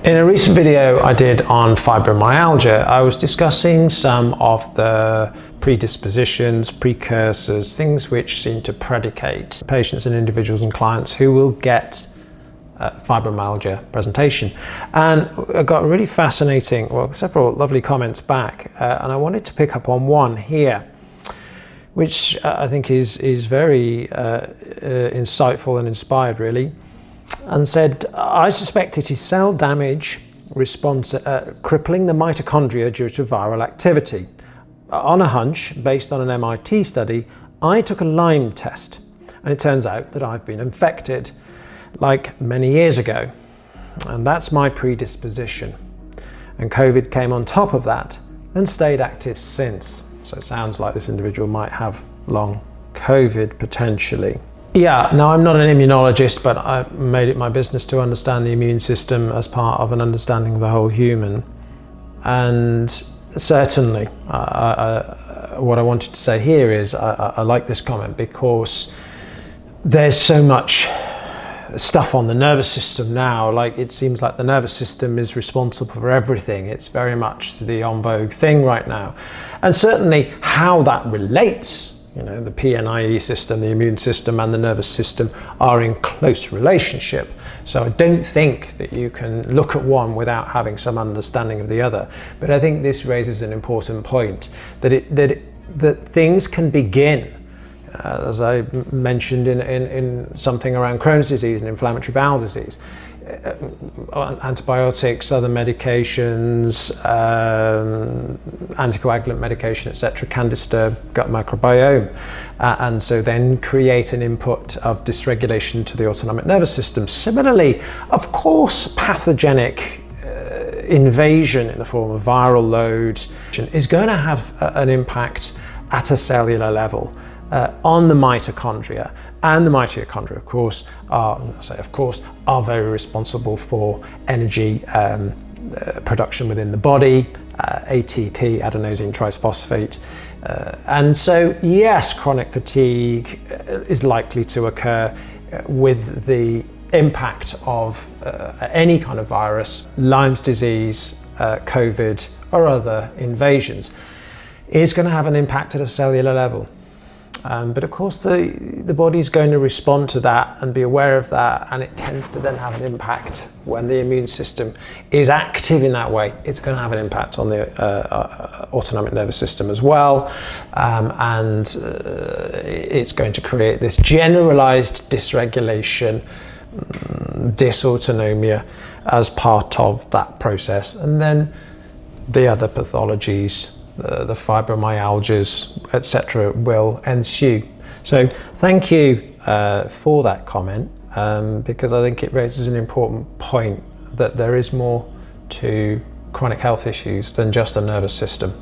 In a recent video I did on fibromyalgia, I was discussing some of the predispositions, precursors, things which seem to predicate patients and individuals and clients who will get fibromyalgia presentation. And I got really fascinating, well, several lovely comments back, and I wanted to pick up on one here, which I think is very insightful and inspired, really, and said, I suspect it is cell damage response crippling the mitochondria due to viral activity. On a hunch, based on an MIT study, I took a Lyme test, and it turns out that I've been infected like many years ago, and that's my predisposition. And COVID came on top of that and stayed active since. So it sounds like this individual might have long COVID potentially. Yeah, now I'm not an immunologist, but I made it my business to understand the immune system as part of an understanding of the whole human. And certainly, what I wanted to say here is I like this comment because there's so much stuff on the nervous system now. Like, it seems like the nervous system is responsible for everything. It's very much the en vogue thing right now. And certainly how that relates, you know, the PNIE system, the immune system and the nervous system are in close relationship. So I don't think that you can look at one without having some understanding of the other. But I think this raises an important point, that things can begin, as I mentioned in something around Crohn's disease and inflammatory bowel disease. Antibiotics, other medications, anticoagulant medication, etc., can disturb gut microbiome, and so then create an input of dysregulation to the autonomic nervous system. Similarly, of course, pathogenic invasion in the form of viral loads is going to have an impact at a cellular level on the mitochondria, and the mitochondria, of course, are very responsible for energy production within the body, ATP, adenosine triphosphate, and so yes, chronic fatigue is likely to occur with the impact of any kind of virus, Lyme disease, COVID, or other invasions, is going to have an impact at a cellular level. But of course the body is going to respond to that and be aware of that, and it tends to then have an impact when the immune system is active in that way. It's going to have an impact on the autonomic nervous system as well, and it's going to create this generalized dysregulation, dysautonomia as part of that process, and then the other pathologies, the fibromyalgias, etc., will ensue. So thank you for that comment, because I think it raises an important point that there is more to chronic health issues than just a nervous system,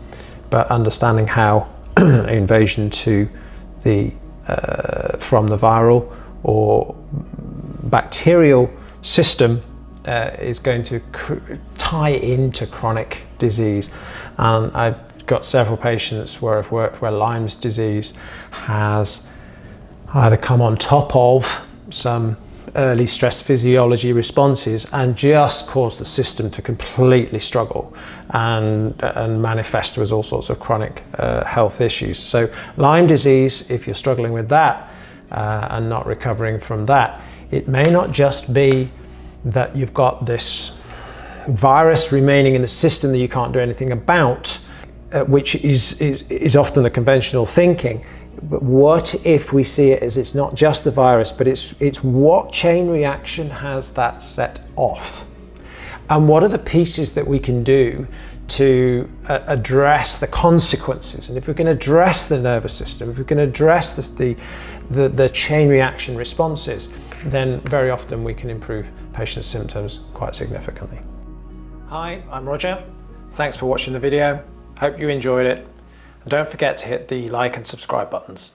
but understanding how invasion to the from the viral or bacterial system is going to tie into chronic disease. And I've got several patients where I've worked where Lyme disease has either come on top of some early stress physiology responses and just caused the system to completely struggle and manifest with all sorts of chronic health issues. So Lyme disease, if you're struggling with that and not recovering from that, it may not just be that you've got this virus remaining in the system that you can't do anything about, which is often the conventional thinking. But what if we see it as it's not just the virus, but it's what chain reaction has that set off, and what are the pieces that we can do to address the consequences? And if we can address the nervous system, if we can address the chain reaction responses, then very often we can improve patients' symptoms quite significantly. Hi, I'm Roger. Thanks for watching the video. Hope you enjoyed it. And don't forget to hit the like and subscribe buttons.